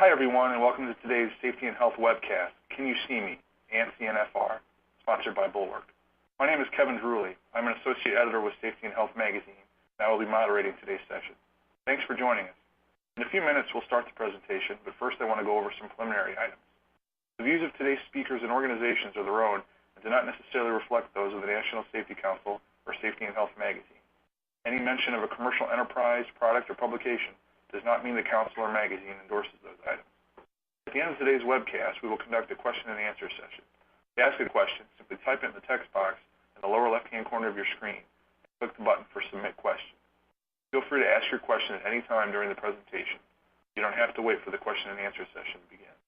Hi everyone, and welcome to today's Safety and Health webcast, Can You See Me? ANSI and FR, sponsored by Bulwark. My name is Kevin Drewley. I'm an associate editor with Safety and Health magazine, and I will be moderating today's session. Thanks for joining us. In a few minutes, we'll start the presentation, but first I want to go over some preliminary items. The views of today's speakers and organizations are their own and do not necessarily reflect those of the National Safety Council or Safety and Health magazine. Any mention of a commercial enterprise, product, or publication does not mean the Council or magazine endorses those items. At the end of today's webcast, we will conduct a question and answer session. To ask a question, simply type it in the text box in the lower left-hand corner of your screen and click the button for Submit Question. Feel free to ask your question at any time during the presentation. You don't have to wait for the question and answer session to begin.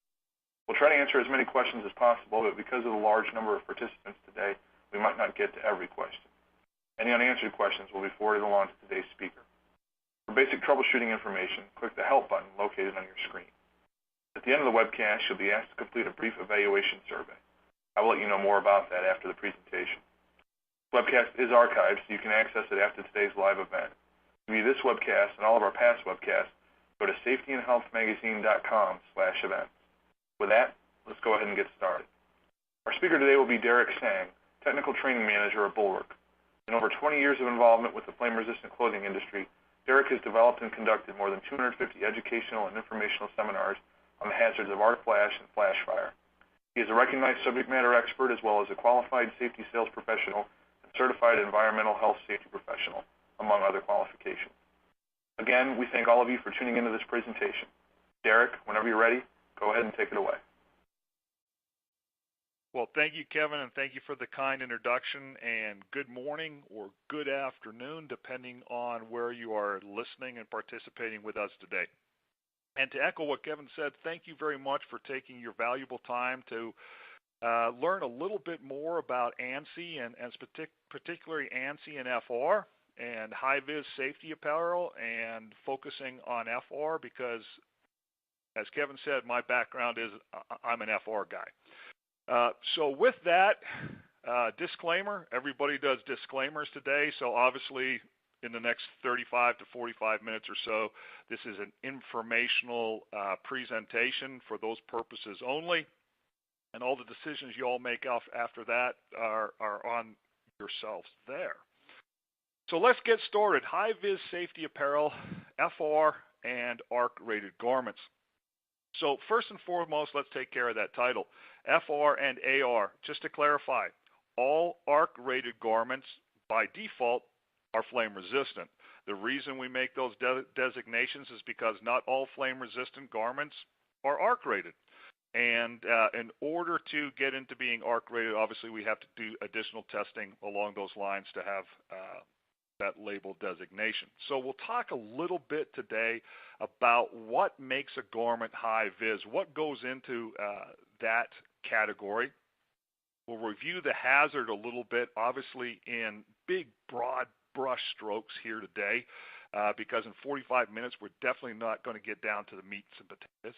We'll try to answer as many questions as possible, but because of the large number of participants today, we might not get to every question. Any unanswered questions will be forwarded along to today's speaker. For basic troubleshooting information, click the Help button located on your screen. At the end of the webcast, you'll be asked to complete a brief evaluation survey. I will let you know more about that after the presentation. This webcast is archived, so you can access it after today's live event. To view this webcast and all of our past webcasts, go to safetyandhealthmagazine.com/events. With that, let's go ahead and get started. Our speaker today will be Derek Sang, Technical Training Manager at Bulwark. In over 20 years of involvement with the flame-resistant clothing industry, Derek has developed and conducted more than 250 educational and informational seminars on the hazards of arc flash and flash fire. He is a recognized subject matter expert as well as a qualified safety sales professional and certified environmental health safety professional, among other qualifications. Again, we thank all of you for tuning into this presentation. Derek, whenever you're ready, go ahead and take it away. Well, thank you, Kevin, and thank you for the kind introduction, and good morning or good afternoon, depending on where you are listening and participating with us today. And to echo what Kevin said, thank you very much for taking your valuable time to learn a little bit more about ANSI and particularly ANSI and FR and HI VIS safety apparel, and focusing on FR because, as Kevin said, my background is I'm an FR guy. So with that, disclaimer, everybody does disclaimers today, so obviously in the next 35 to 45 minutes or so, this is an informational presentation for those purposes only, and all the decisions you all make after that are on yourselves there. So let's get started. HI VIS safety apparel, FR, and ARC-rated garments. So first and foremost, let's take care of that title. FR and AR, just to clarify, all ARC-rated garments by default are flame-resistant. The reason we make those designations is because not all flame-resistant garments are ARC-rated. And in order to get into being ARC-rated, obviously we have to do additional testing along those lines to have that label designation. So we'll talk a little bit today about what makes a garment HI VIS, what goes into that category. We'll review the hazard a little bit, obviously in big, broad brush strokes here today, because in 45 minutes we're definitely not going to get down to the meats and potatoes.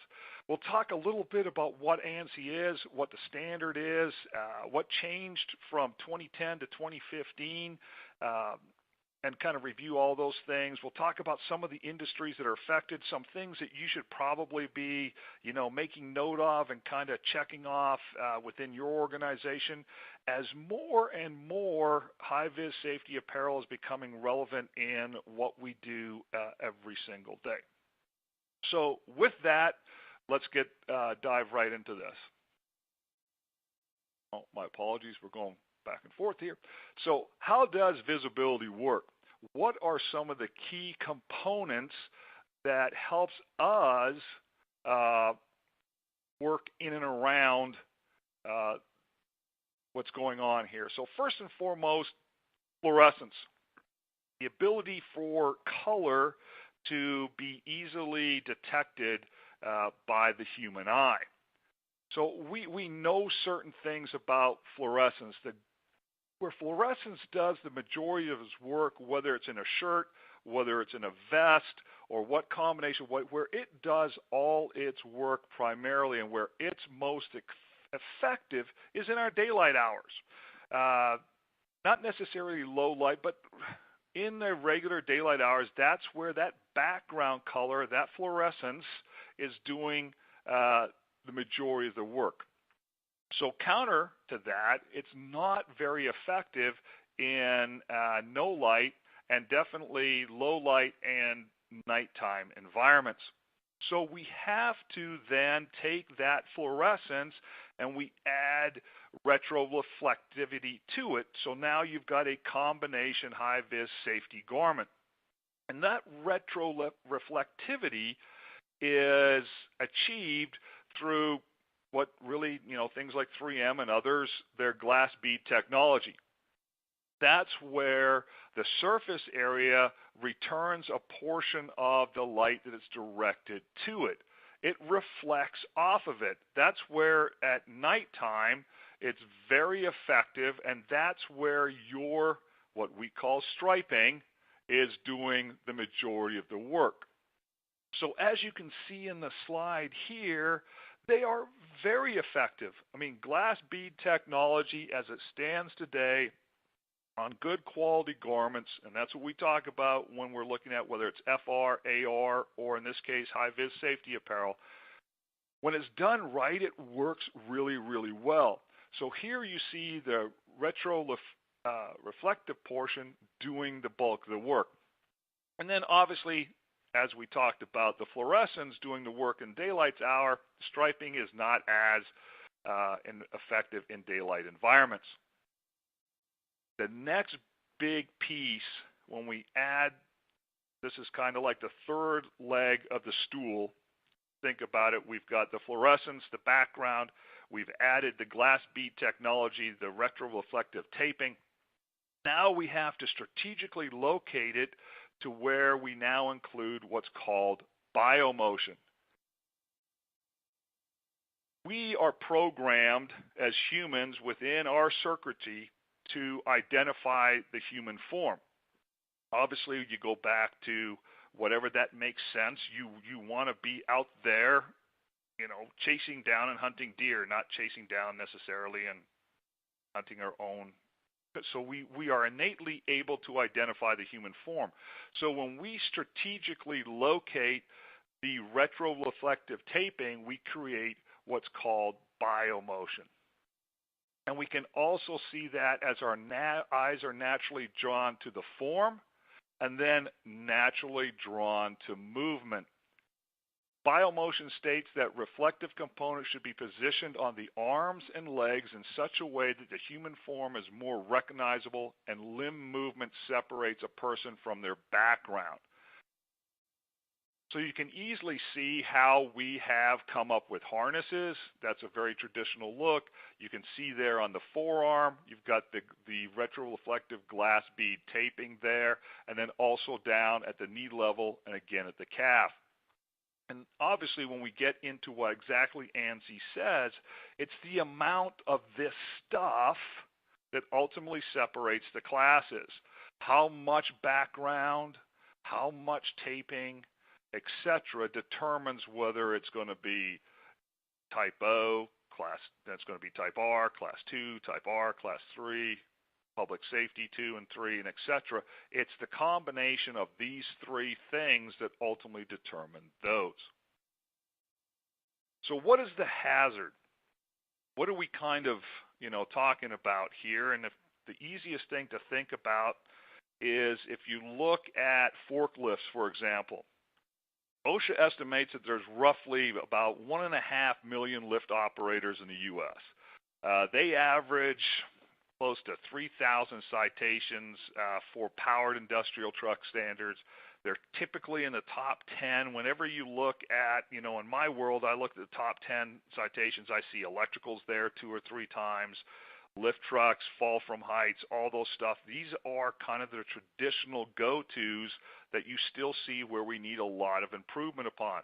We'll talk a little bit about what ANSI is, what the standard is, what changed from 2010 to 2015, and kind of review all those things. We'll talk about some of the industries that are affected, some things that you should probably be, making note of and kind of checking off within your organization, as more and more HI VIS safety apparel is becoming relevant in what we do every single day. So with that, let's dive right into this. Oh, my apologies, we're going back and forth here. So how does visibility work? What are some of the key components that helps us work in and around what's going on here? So first and foremost, fluorescence. The ability for color to be easily detected by the human eye. So we know certain things about fluorescence. Where fluorescence does the majority of its work, whether it's in a shirt, whether it's in a vest, or what combination, where it does all its work primarily and where it's most effective is in our daylight hours. Not necessarily low light, but in the regular daylight hours, that's where that background color, that fluorescence, is doing the majority of the work. So counter to that, it's not very effective in no light and definitely low light and nighttime environments. So we have to then take that fluorescence and we add retroreflectivity to it. So now you've got a combination high-vis safety garment. And that retroreflectivity is achieved through what really, things like 3M and others, their glass bead technology. That's where the surface area returns a portion of the light that is directed to it. It reflects off of it. That's where at nighttime it's very effective, and that's where your, what we call striping, is doing the majority of the work. So as you can see in the slide here, they are very effective. I mean, glass bead technology as it stands today on good quality garments, and that's what we talk about when we're looking at whether it's FR, AR, or in this case, high-vis safety apparel. When it's done right, it works really, really well. So here you see the retroreflective portion doing the bulk of the work. And then obviously, as we talked about, the fluorescence doing the work in daylight's hour, striping is not as effective in daylight environments. The next big piece, when we add, this is kind of like the third leg of the stool. Think about it. We've got the fluorescence, the background. We've added the glass bead technology, the retroreflective taping. Now we have to strategically locate it to where we now include what's called biomotion. We are programmed as humans within our circuitry to identify the human form. Obviously, you go back to whatever that makes sense. You want to be out there, chasing down and hunting deer, not chasing down necessarily and hunting our own. So we are innately able to identify the human form. So when we strategically locate the retroreflective taping, we create what's called biomotion. And we can also see that as our eyes are naturally drawn to the form and then naturally drawn to movement. Biomotion states that reflective components should be positioned on the arms and legs in such a way that the human form is more recognizable and limb movement separates a person from their background. So you can easily see how we have come up with harnesses. That's a very traditional look. You can see there on the forearm, you've got the retroreflective glass bead taping there, and then also down at the knee level and again at the calf. And obviously when we get into what exactly ANSI says, it's the amount of this stuff that ultimately separates the classes. How much background, how much taping, etc. determines whether it's going to be type O, that's going to be type R, class 2, type R, class 3, public safety 2 and 3, and etc. It's the combination of these three things that ultimately determine those. So what is the hazard? What are we kind of, talking about here? And the easiest thing to think about is if you look at forklifts, for example. OSHA estimates that there's roughly about 1.5 million lift operators in the U.S. They average close to 3,000 citations for powered industrial truck standards. They're typically in the top 10. Whenever you look at, in my world, I look at the top 10 citations. I see electricals there 2 or 3 times, lift trucks, fall from heights, all those stuff. These are kind of the traditional go-tos that you still see where we need a lot of improvement upon.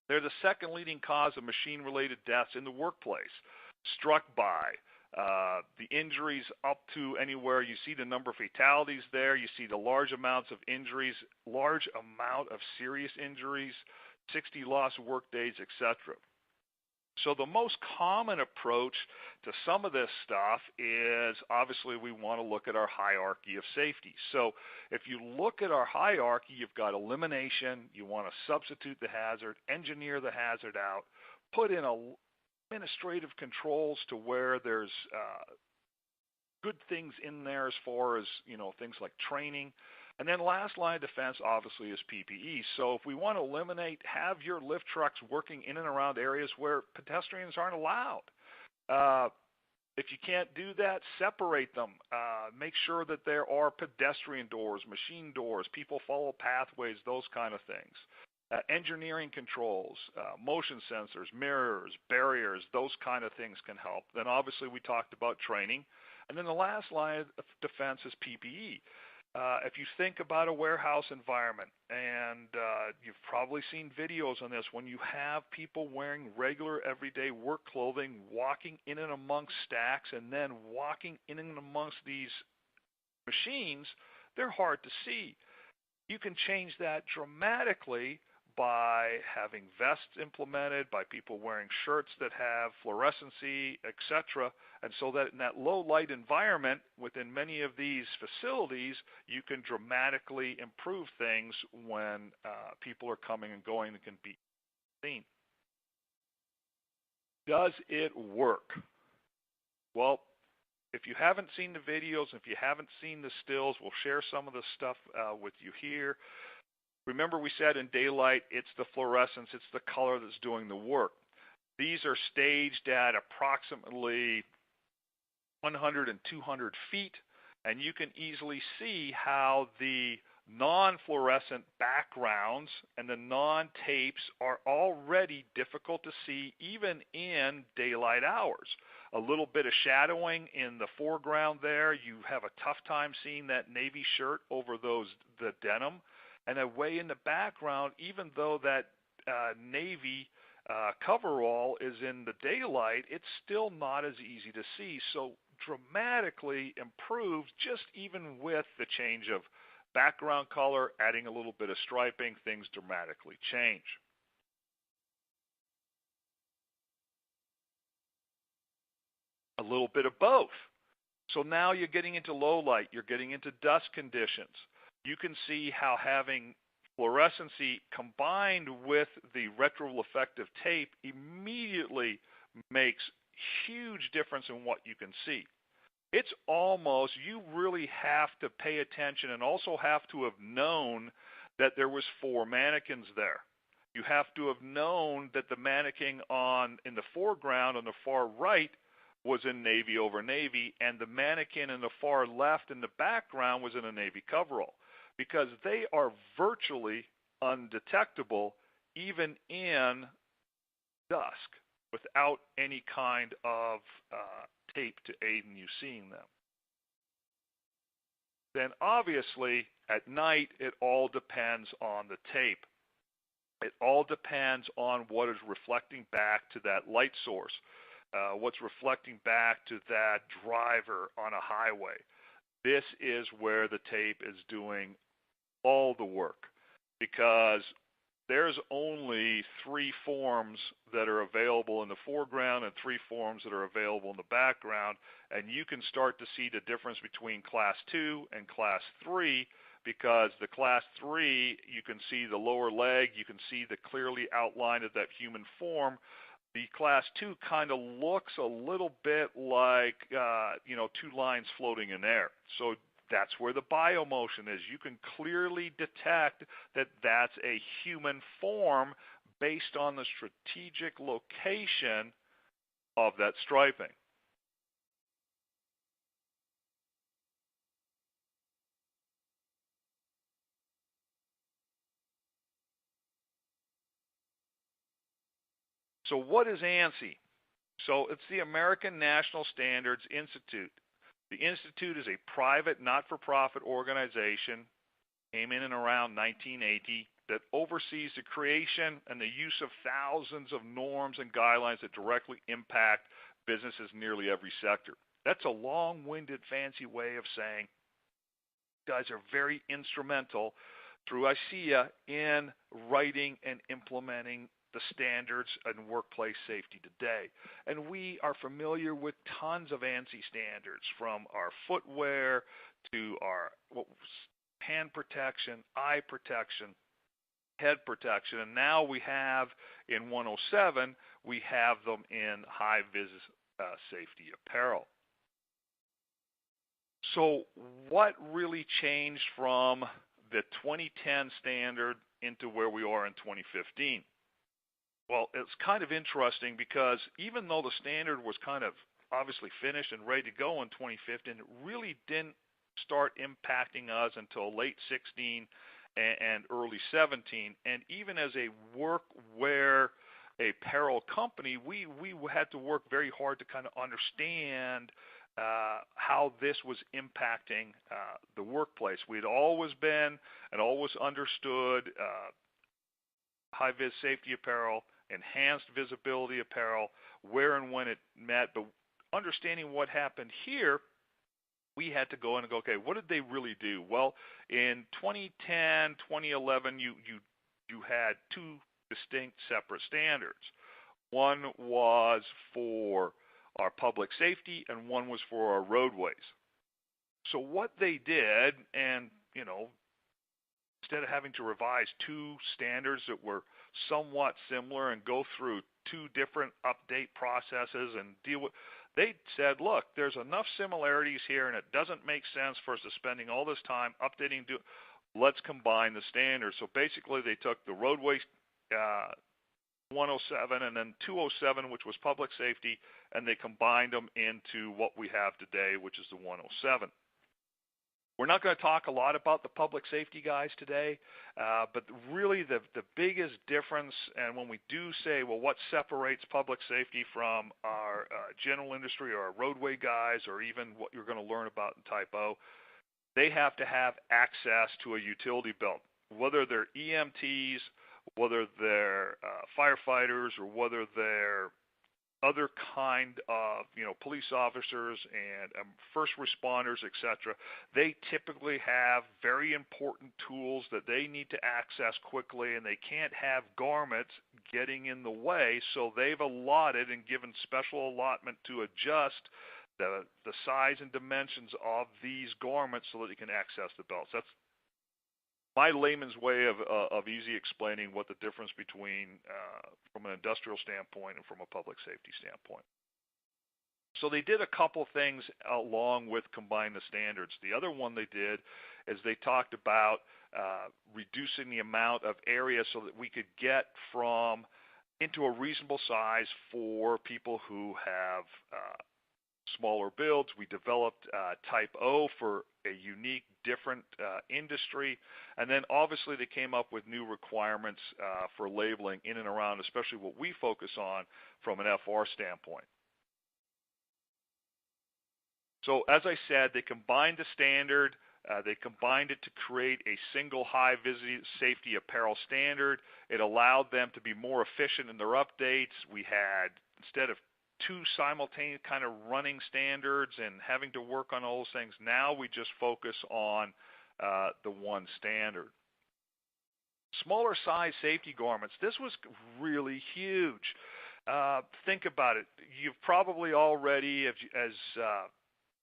They're the second leading cause of machine-related deaths in the workplace. Struck by, the injuries up to anywhere, you see the number of fatalities there, you see the large amounts of injuries, large amount of serious injuries, 60 lost work days, etc. So the most common approach to some of this stuff is obviously we want to look at our hierarchy of safety. So if you look at our hierarchy, you've got elimination, you want to substitute the hazard, engineer the hazard out, put in administrative controls to where there's good things in there as far as, things like training. And then last line of defense, obviously, is PPE. So if we want to eliminate, have your lift trucks working in and around areas where pedestrians aren't allowed. If you can't do that, separate them. Make sure that there are pedestrian doors, machine doors, people follow pathways, those kind of things. Engineering controls, motion sensors, mirrors, barriers, those kind of things can help. Then obviously we talked about training. And then the last line of defense is PPE. If you think about a warehouse environment, and you've probably seen videos on this, when you have people wearing regular everyday work clothing, walking in and amongst stacks, and then walking in and amongst these machines, they're hard to see. You can change that dramatically by having vests implemented, by people wearing shirts that have fluorescency, etc. And so that in that low light environment within many of these facilities, you can dramatically improve things when people are coming and going and can be seen. Does it work? Well, if you haven't seen the videos, if you haven't seen the stills, we'll share some of the stuff with you here. Remember, we said in daylight, it's the fluorescence, it's the color that's doing the work. These are staged at approximately 100 and 200 feet, and you can easily see how the non-fluorescent backgrounds and the non-tapes are already difficult to see even in daylight hours. A little bit of shadowing in the foreground there. You have a tough time seeing that navy shirt over the denim. And away in the background, even though that navy coverall is in the daylight, it's still not as easy to see. So dramatically improved just even with the change of background color, adding a little bit of striping, things dramatically change. A little bit of both. So now you're getting into low light, you're getting into dusk conditions. You can see how having fluorescency combined with the retroreflective tape immediately makes huge difference in what you can see. It's almost, you really have to pay attention and also have to have known that there was 4 mannequins there. You have to have known that the mannequin in the foreground on the far right was in navy over navy, and the mannequin in the far left in the background was in a navy coverall, because they are virtually undetectable even in dusk without any kind of tape to aid in you seeing them. Then obviously at night it all depends on the tape. It all depends on what is reflecting back to that light source, what's reflecting back to that driver on a highway. This is where the tape is doing all the work, because there's only 3 forms that are available in the foreground and 3 forms that are available in the background, and you can start to see the difference between Class 2 and Class 3, because the Class 3, you can see the lower leg, you can see the clearly outline of that human form. The Class 2 kind of looks a little bit like, 2 lines floating in air. So that's where the biomotion is. You can clearly detect that that's a human form based on the strategic location of that striping. So what is ANSI? So it's the American National Standards Institute. The Institute is a private, not-for-profit organization, came in and around 1980, that oversees the creation and the use of thousands of norms and guidelines that directly impact businesses in nearly every sector. That's a long-winded, fancy way of saying you guys are very instrumental through ISEA in writing and implementing the standards in workplace safety today. And we are familiar with tons of ANSI standards, from our footwear to our hand protection, eye protection, head protection, and now we have in 107, we have them in HI VIS safety apparel. So what really changed from the 2010 standard into where we are in 2015? Well, it's kind of interesting because even though the standard was kind of obviously finished and ready to go in 2015, it really didn't start impacting us until late 16 and early 17. And even as a workwear apparel company, we had to work very hard to kind of understand how this was impacting the workplace. We'd always been and always understood HI VIS safety apparel, enhanced visibility apparel, where and when it met, but understanding what happened here, we had to go in and go, okay, what did they really do? Well, in 2010, 2011, you had two distinct separate standards. One was for our public safety, and one was for our roadways. So what they did, and instead of having to revise two standards that were somewhat similar and go through two different update processes and deal with, they said, look, there's enough similarities here, and it doesn't make sense for us to spending all this time updating. Let's combine the standards. So basically, they took the roadway 107 and then 207, which was public safety, and they combined them into what we have today, which is the 107. We're not going to talk a lot about the public safety guys today, but really the biggest difference, and when we do say, well, what separates public safety from our general industry or our roadway guys, or even what you're going to learn about in Type O, they have to have access to a utility belt, whether they're EMTs, whether they're firefighters, or whether they're other kind of, police officers and first responders, etc. They typically have very important tools that they need to access quickly, and they can't have garments getting in the way, so they've allotted and given special allotment to adjust the size and dimensions of these garments so that they can access the belts. That's my layman's way of easy explaining what the difference between from an industrial standpoint and from a public safety standpoint. So they did a couple things along with combine the standards. The other one they did is they talked about reducing the amount of area so that we could get from into a reasonable size for people who have smaller builds. We developed Type O for a unique, different industry. And then obviously they came up with new requirements for labeling in and around, especially what we focus on from an FR standpoint. So as I said, they combined the standard. They combined it to create a single HI VIS safety apparel standard. It allowed them to be more efficient in their updates. We had, instead of two simultaneous kind of running standards and having to work on all those things, now we just focus on the one standard. Smaller size safety garments. This was really huge. Think about it. You've probably already, as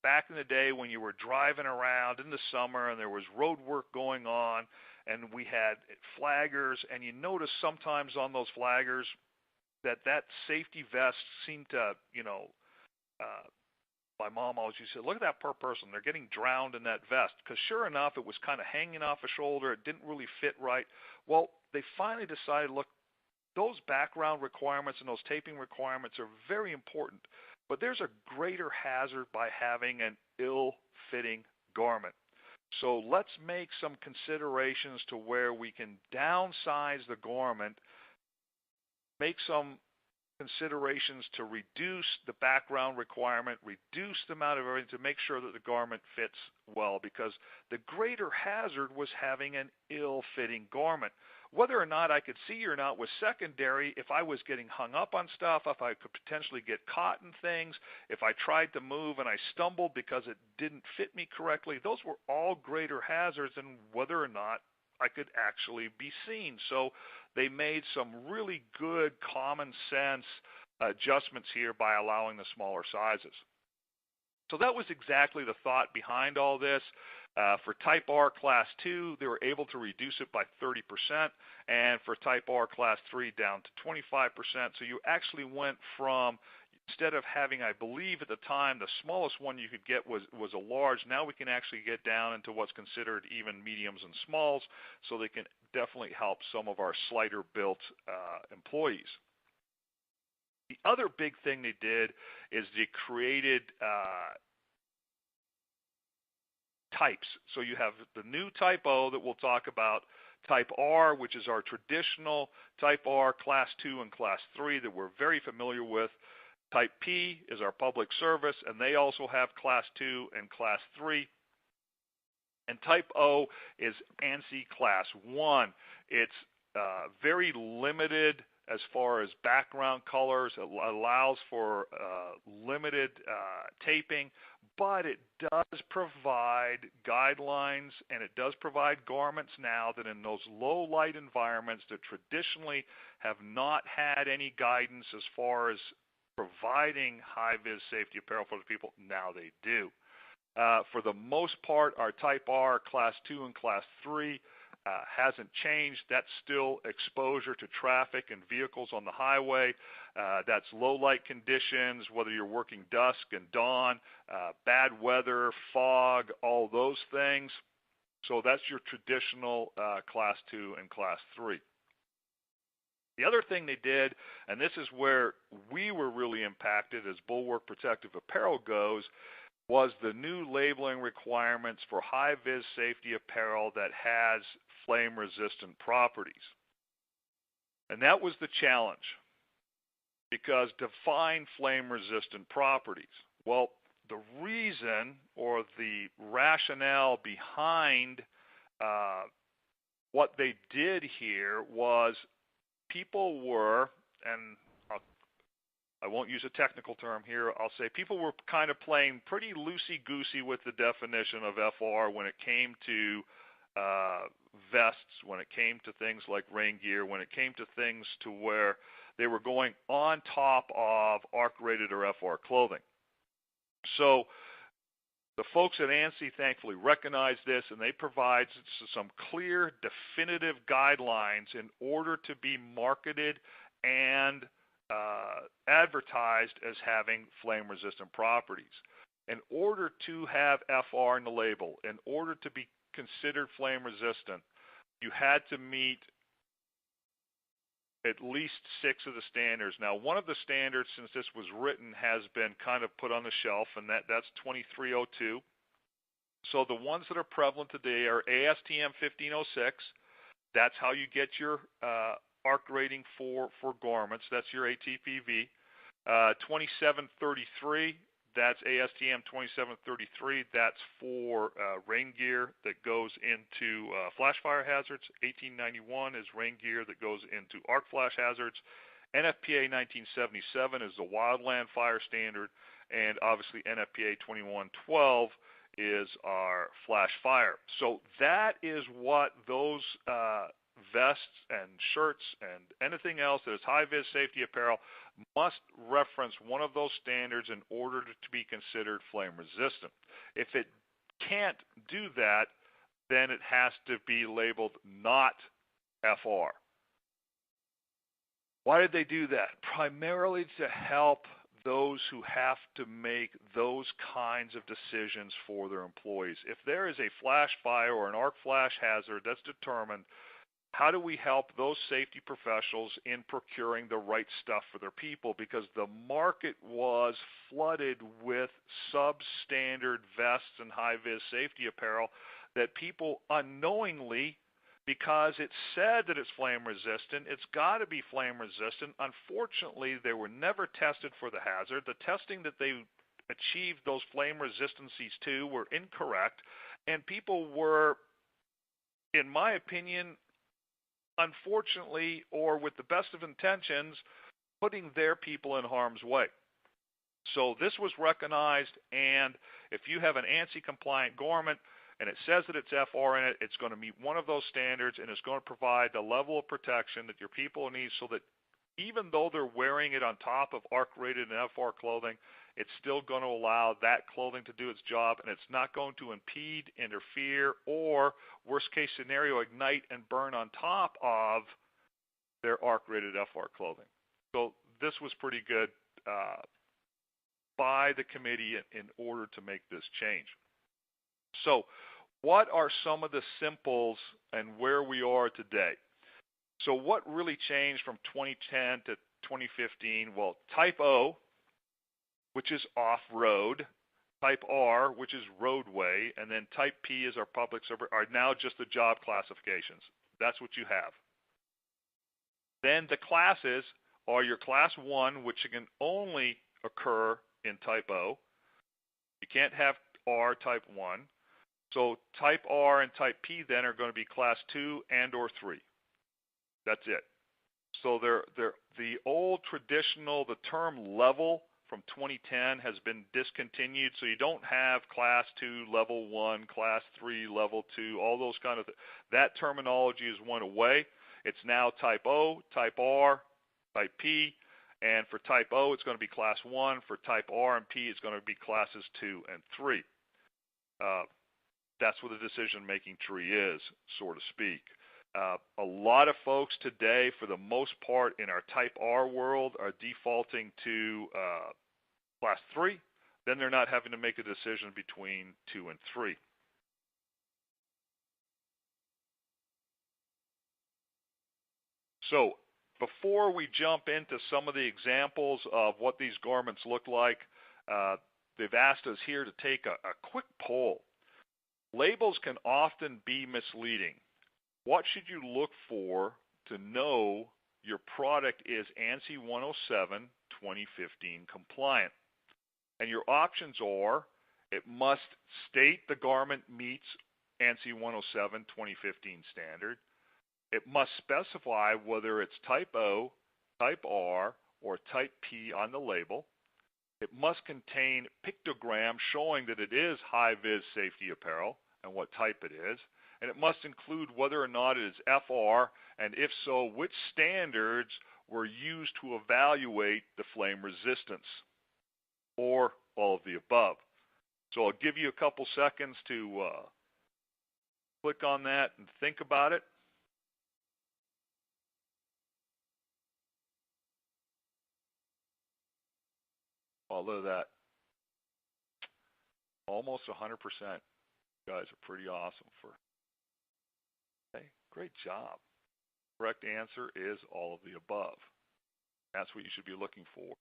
back in the day when you were driving around in the summer and there was road work going on and we had flaggers, and you notice sometimes on those flaggers that safety vest seemed to, my mom always used to say, look at that poor person. They're getting drowned in that vest. Because sure enough, it was kind of hanging off a shoulder. It didn't really fit right. Well, they finally decided, look, those background requirements and those taping requirements are very important. But there's a greater hazard by having an ill-fitting garment. So let's make some considerations to where we can downsize the garment, make some considerations to reduce the background requirement, reduce the amount of everything to make sure that the garment fits well, because the greater hazard was having an ill-fitting garment. Whether or not I could see or not was secondary. If I was getting hung up on stuff, if I could potentially get caught in things, if I tried to move and I stumbled because it didn't fit me correctly, those were all greater hazards than whether or not I could actually be seen. So they made some really good common sense adjustments here by allowing the smaller sizes. So that was exactly the thought behind all this. For Type R Class 2, they were able to reduce it by 30%, and for Type R Class 3 down to 25%. So you actually went from, instead of having, I believe at the time, the smallest one you could get was a large, now we can actually get down into what's considered even mediums and smalls, so they can definitely help some of our slighter built employees. The other big thing they did is they created types. So you have the new Type O that we'll talk about, Type R, which is our traditional Type R, Class 2 and Class 3 that we're very familiar with. Type P is our public service, and they also have Class 2 and Class 3. And Type O is ANSI Class 1. It's very limited as far as background colors. It allows for limited taping, but it does provide guidelines, and it does provide garments now that in those low light environments that traditionally have not had any guidance as far as providing high-vis safety apparel for the people, now they do. For the most part, our Type R, Class 2 and Class 3 hasn't changed. That's still exposure to traffic and vehicles on the highway. That's low light conditions, whether you're working dusk and dawn, bad weather, fog, all those things. So that's your traditional Class 2 and Class 3. The other thing they did, and this is where we were really impacted as Bulwark Protective Apparel goes, was the new labeling requirements for high-vis safety apparel that has flame-resistant properties. And that was the challenge, because define flame-resistant properties. Well, the reason or the rationale behind what they did here was people were, and I won't use a technical term here, I'll say people were kind of playing pretty loosey-goosey with the definition of FR when it came to vests, when it came to things like rain gear, when it came to things to where they were going on top of ARC-rated or FR clothing. So the folks at ANSI thankfully recognize this, and they provide some clear, definitive guidelines in order to be marketed and advertised as having flame-resistant properties. In order to have FR in the label, in order to be considered flame-resistant, you had to meet at least 6 of the standards. Now, one of the standards, since this was written, has been kind of put on the shelf, and that's 2302. So the ones that are prevalent today are ASTM 1506. That's how you get your ARC rating for garments. That's your ATPV. 2733, that's ASTM 2733. That's for rain gear that goes into flash fire hazards. 1891 is rain gear that goes into arc flash hazards. NFPA 1977 is the wildland fire standard, and obviously NFPA 2112 is our flash fire. So that is what those vests and shirts and anything else that is high-vis safety apparel must reference one of those standards in order to be considered flame-resistant. If it can't do that, then it has to be labeled not FR. Why did they do that? Primarily to help those who have to make those kinds of decisions for their employees. If there is a flash fire or an arc flash hazard that's determined, how do we help those safety professionals in procuring the right stuff for their people? Because the market was flooded with substandard vests and high-vis safety apparel that people unknowingly, because it said that it's flame resistant, it's got to be flame resistant. Unfortunately, they were never tested for the hazard. The testing that they achieved those flame resistancies to were incorrect, and people were, in my opinion, unfortunately, or with the best of intentions, putting their people in harm's way. So this was recognized, and if you have an ANSI compliant garment, and it says that it's FR in it, it's going to meet one of those standards, and it's going to provide the level of protection that your people need so that even though they're wearing it on top of ARC-rated and FR clothing, it's still going to allow that clothing to do its job, and it's not going to impede, interfere, or, worst case scenario, ignite and burn on top of their ARC-rated FR clothing. So this was pretty good by the committee in order to make this change. So what are some of the simples and where we are today? So what really changed from 2010 to 2015? Well, Type O, which is off-road, Type R, which is roadway, and then Type P is our public server, are now just the job classifications. That's what you have. Then the classes are your Class 1, which can only occur in Type O. You can't have R Type 1. So Type R and Type P then are going to be Class 2 and or 3. That's it. So the old traditional, the term level from 2010 has been discontinued. So you don't have Class 2, Level 1, Class 3, Level 2, all those kind of things. That terminology is went away. It's now Type O, Type R, Type P, and for Type O, it's going to be Class 1. For Type R and P, it's going to be Classes 2 and 3. That's what the decision-making tree is, so to speak. A lot of folks today, for the most part, in our Type R world, are defaulting to Class 3. Then they're not having to make a decision between 2 and 3. So before we jump into some of the examples of what these garments look like, they've asked us here to take a quick poll. Labels can often be misleading. What should you look for to know your product is ANSI 107 2015 compliant? And your options are, it must state the garment meets ANSI 107 2015 standard. It must specify whether it's Type O, Type R, or Type P on the label. It must contain pictograms showing that it is HI VIS safety apparel and what type it is. And it must include whether or not it is FR, and if so, which standards were used to evaluate the flame resistance, or all of the above. So I'll give you a couple seconds to click on that and think about it. Although that, almost 100%. You guys are pretty awesome for. Hey, great job. Correct answer is all of the above. That's what you should be looking for.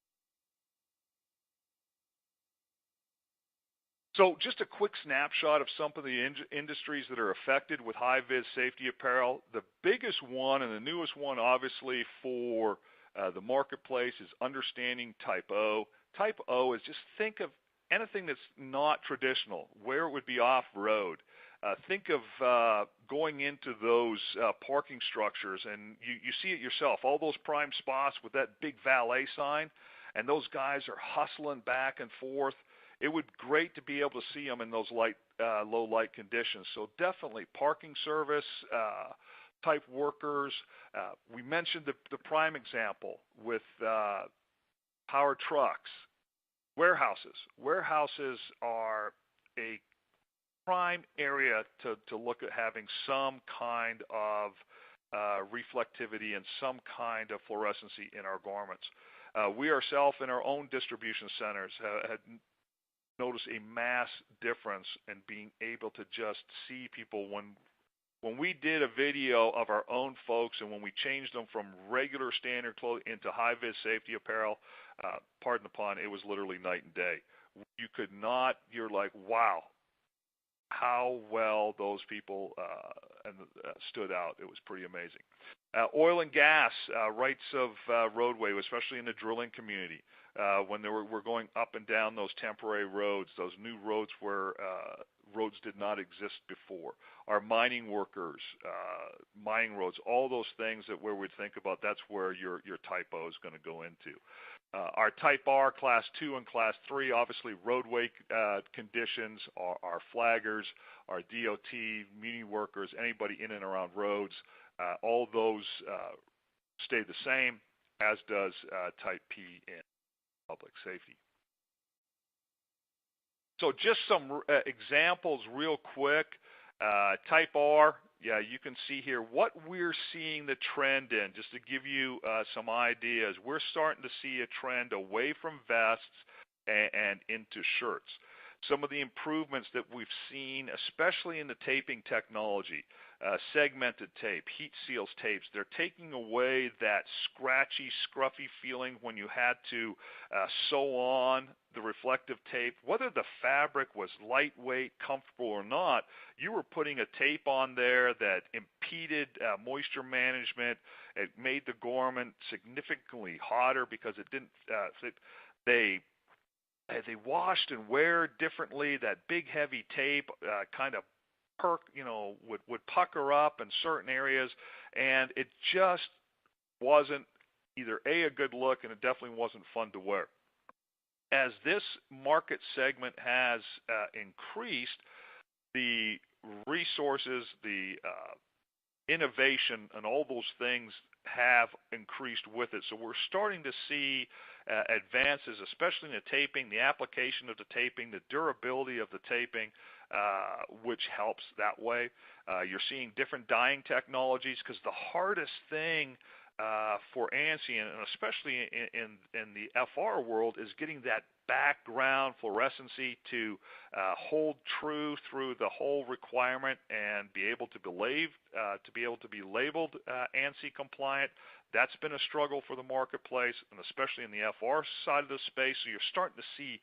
So just a quick snapshot of some of the industries that are affected with HI VIS safety apparel. The biggest one and the newest one, obviously, for the marketplace is understanding Type O. Type O is just think of anything that's not traditional, where it would be off-road. Think of going into those parking structures, and you see it yourself, all those prime spots with that big valet sign, and those guys are hustling back and forth. It would be great to be able to see them in those low light conditions. So definitely parking service, type workers. We mentioned the prime example with power trucks. Warehouses. Warehouses are a prime area to look at having some kind of reflectivity and some kind of fluorescency in our garments. We ourselves in our own distribution centers had noticed a mass difference in being able to just see people when we did a video of our own folks and when we changed them from regular standard clothing into HI VIS safety apparel, pardon the pun, it was literally night and day. You could not, you're like, wow, how well those people stood out. It was pretty amazing. Oil and gas, rights of roadway, especially in the drilling community. When we're going up and down those temporary roads, those new roads were roads did not exist before. Our mining workers, mining roads, all those things that where we think about, that's where your Type O is going to go into. Our Type R, Class 2 and Class 3, obviously roadway conditions, our flaggers, our DOT, muni workers, anybody in and around roads, all those stay the same, as does Type P in public safety. So just some examples real quick. Type R, yeah, you can see here what we're seeing the trend in. Just to give you some ideas, we're starting to see a trend away from vests and into shirts. Some of the improvements that we've seen, especially in the taping technology, segmented tape, heat seals tapes, they're taking away that scratchy, scruffy feeling when you had to sew on the reflective tape. Whether the fabric was lightweight, comfortable or not, you were putting a tape on there that impeded moisture management. It made the garment significantly hotter because it didn't, they washed and wear differently. That big heavy tape kind of would pucker up in certain areas, and it just wasn't either a good look, and it definitely wasn't fun to wear. As this market segment has increased, the resources, the innovation, and all those things have increased with it. So we're starting to see advances, especially in the taping, the application of the taping, the durability of the taping, which helps that way. You're seeing different dyeing technologies, because the hardest thing for ANSI, and especially in the FR world, is getting that background fluorescency to hold true through the whole requirement and be able to be labeled ANSI compliant. That's been a struggle for the marketplace, and especially in the FR side of the space. So you're starting to see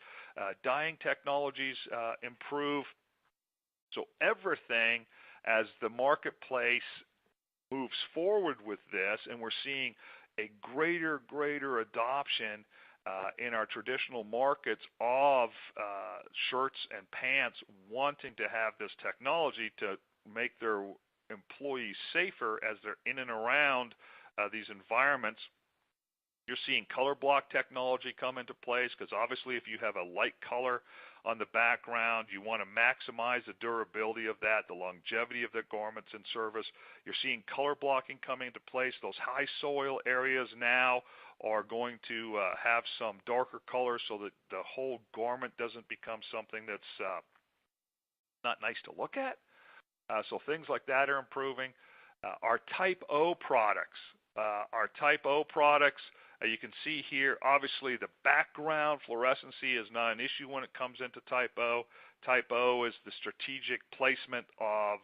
dyeing technologies improve. So everything, as the marketplace moves forward with this, and we're seeing a greater adoption in our traditional markets of shirts and pants wanting to have this technology to make their employees safer as they're in and around these environments. You're seeing color block technology come into place, because obviously if you have a light color on the background, you want to maximize the durability of that, the longevity of the garments in service. You're seeing color blocking coming into place. Those high soil areas now are going to have some darker colors so that the whole garment doesn't become something that's not nice to look at. So things like that are improving. Our Type O products. You can see here, obviously, the background fluorescency is not an issue when it comes into Type O. Type O is the strategic placement of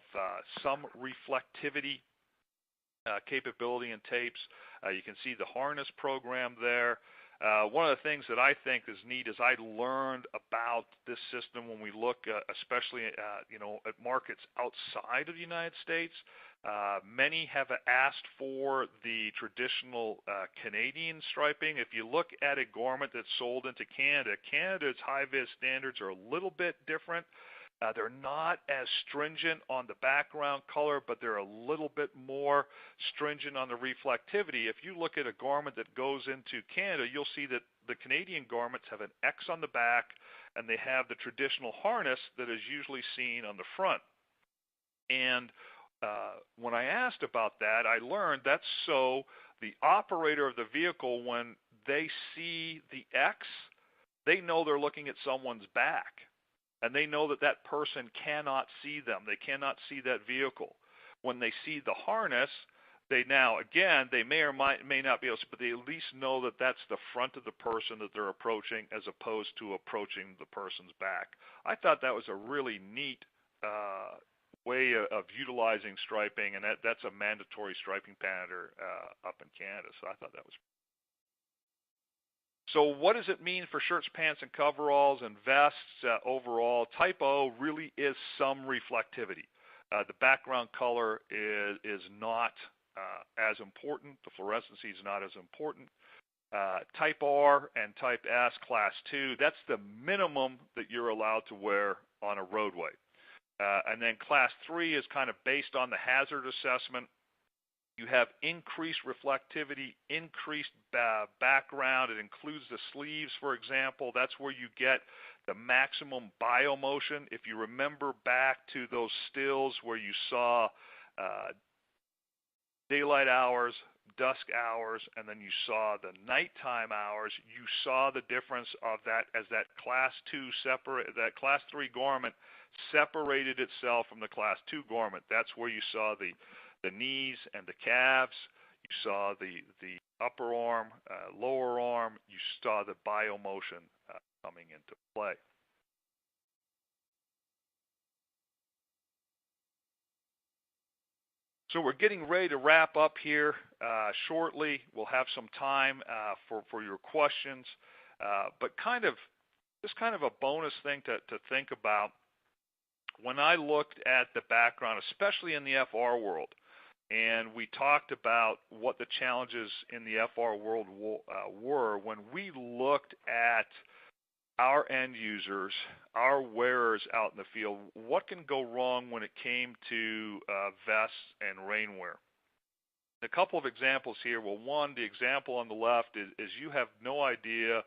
some reflectivity capability in tapes. You can see the harness program there. One of the things that I think is neat is I learned about this system when we look, especially at markets outside of the United States. Many have asked for the traditional Canadian striping. If you look at a garment that's sold into Canada, Canada's high vis standards are a little bit different. They're not as stringent on the background color, but they're a little bit more stringent on the reflectivity. If you look at a garment that goes into Canada, you'll see that the Canadian garments have an X on the back, and they have the traditional harness that is usually seen on the front. And when I asked about that, I learned that's so the operator of the vehicle, when they see the X, they know they're looking at someone's back. And they know that that person cannot see them. They cannot see that vehicle. When they see the harness, they now, again, they may or may not be able to, but they at least know that that's the front of the person that they're approaching, as opposed to approaching the person's back. I thought that was a really neat way of utilizing striping, and that's a mandatory striping pattern up in Canada. So I thought that was. So what does it mean for shirts, pants, and coveralls and vests overall? Type O really is some reflectivity. The background color is not as important. The fluorescency is not as important. Type R and Type S, Class 2, that's the minimum that you're allowed to wear on a roadway. And then Class 3 is kind of based on the hazard assessment. You have increased reflectivity, increased background. It includes the sleeves, for example. That's where you get the maximum biomotion. If you remember back to those stills where you saw daylight hours, dusk hours, and then you saw the nighttime hours, you saw the difference of that as that Class 3 garment separated itself from the Class 2 garment. That's where you saw the knees and the calves. You saw the upper arm, lower arm. You saw the biomotion coming into play. So we're getting ready to wrap up here shortly. We'll have some time for your questions, but just kind of a bonus thing to think about. When I looked at the background, especially in the FR world, and we talked about what the challenges in the FR world were, when we looked at our end users, our wearers out in the field, what can go wrong when it came to vests and rainwear? A couple of examples here. Well, one, the example on the left is you have no idea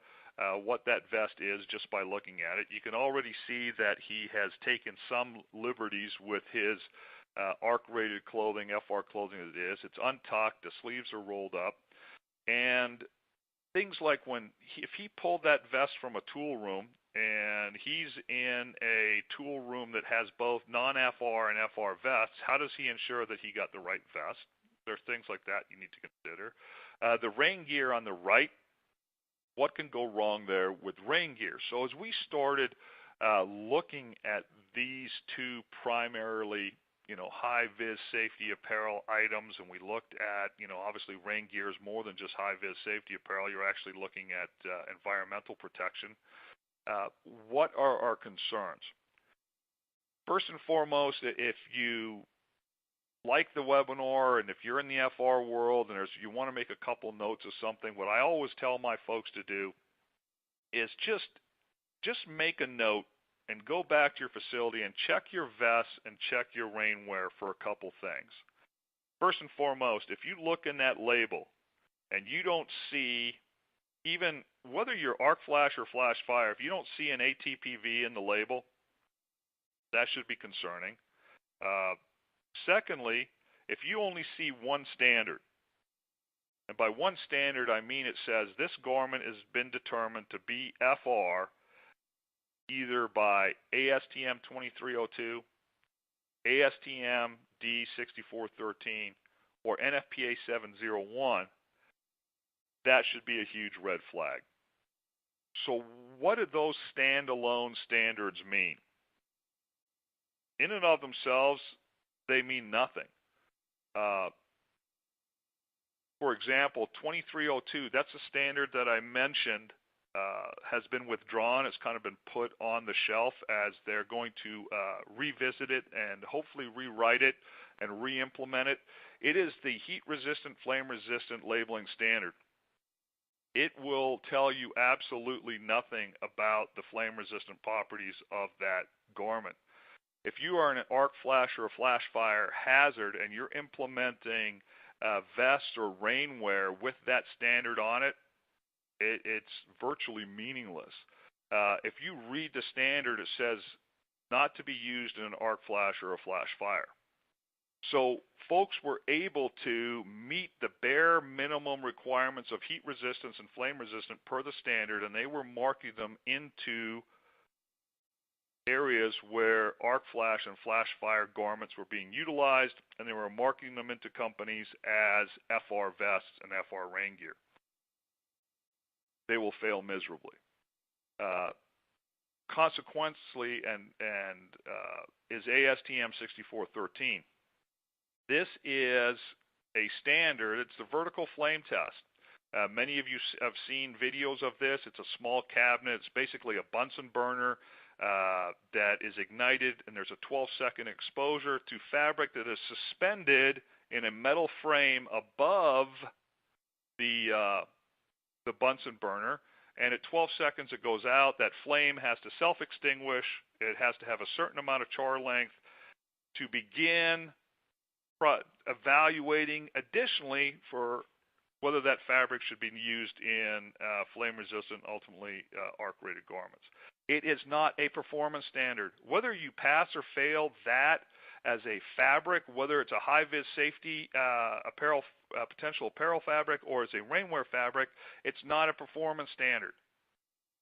what that vest is just by looking at it. You can already see that he has taken some liberties with his ARC-rated clothing, FR clothing that it is. It's untucked, the sleeves are rolled up, and things like if he pulled that vest from a tool room and he's in a tool room that has both non-FR and FR vests, how does he ensure that he got the right vest? There's things like that you need to consider. The rain gear on the right, what can go wrong there with rain gear? So as we started looking at these two primarily high-vis safety apparel items, and we looked at, obviously rain gear is more than just high-vis safety apparel. You're actually looking at environmental protection. What are our concerns? First and foremost, if you like the webinar and if you're in the FR world and you want to make a couple notes of something, what I always tell my folks to do is just make a note and go back to your facility and check your vests and check your rainwear for a couple things. First and foremost, if you look in that label and you don't see, even whether you're arc flash or flash fire, if you don't see an ATPV in the label, that should be concerning. Secondly, if you only see one standard, and by one standard I mean it says this garment has been determined to be FR either by ASTM 2302, ASTM D6413, or NFPA 701, that should be a huge red flag. So what do those standalone standards mean? In and of themselves, they mean nothing. For example, 2302, that's a standard that I mentioned has been withdrawn. It's kind of been put on the shelf as they're going to revisit it and hopefully rewrite it and re-implement it. It is the heat-resistant, flame-resistant labeling standard. It will tell you absolutely nothing about the flame-resistant properties of that garment. If you are in an arc flash or a flash fire hazard and you're implementing vests or rainwear with that standard on it, it's virtually meaningless. If you read the standard, it says not to be used in an arc flash or a flash fire. So folks were able to meet the bare minimum requirements of heat resistance and flame resistant per the standard, and they were marking them into areas where arc flash and flash fire garments were being utilized, and they were marking them into companies as FR vests and FR rain gear. They will fail miserably. Consequently, is ASTM 6413. This is a standard. It's the vertical flame test. Many of you have seen videos of this. It's a small cabinet. It's basically a Bunsen burner that is ignited, and there's a 12-second exposure to fabric that is suspended in a metal frame above the Bunsen burner, and at 12 seconds it goes out. That flame has to self-extinguish. It has to have a certain amount of char length to begin evaluating additionally for whether that fabric should be used in flame-resistant, ultimately arc-rated garments. It is not a performance standard. Whether you pass or fail that as a fabric, whether it's a high-vis safety apparel, potential apparel fabric, or as a rainwear fabric, it's not a performance standard.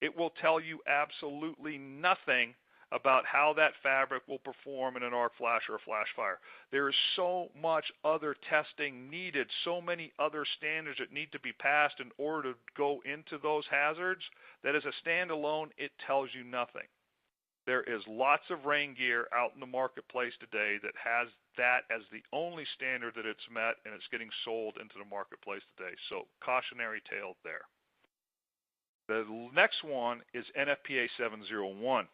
It will tell you absolutely nothing about how that fabric will perform in an arc flash or a flash fire. There is so much other testing needed, so many other standards that need to be passed in order to go into those hazards, that as a standalone, it tells you nothing. There is lots of rain gear out in the marketplace today that has that as the only standard that it's met, and it's getting sold into the marketplace today. So cautionary tale there. The next one is NFPA 701.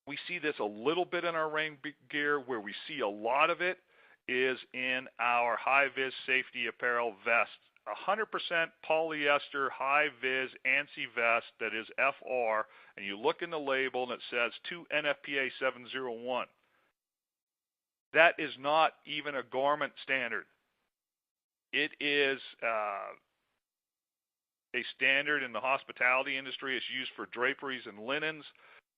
We see this a little bit in our rain gear. Where we see a lot of it is in our high-vis safety apparel vests. 100% polyester high-vis ANSI vest that is FR, and you look in the label and it says to NFPA 701. That is not even a garment standard. It is a standard in the hospitality industry. It's used for draperies and linens.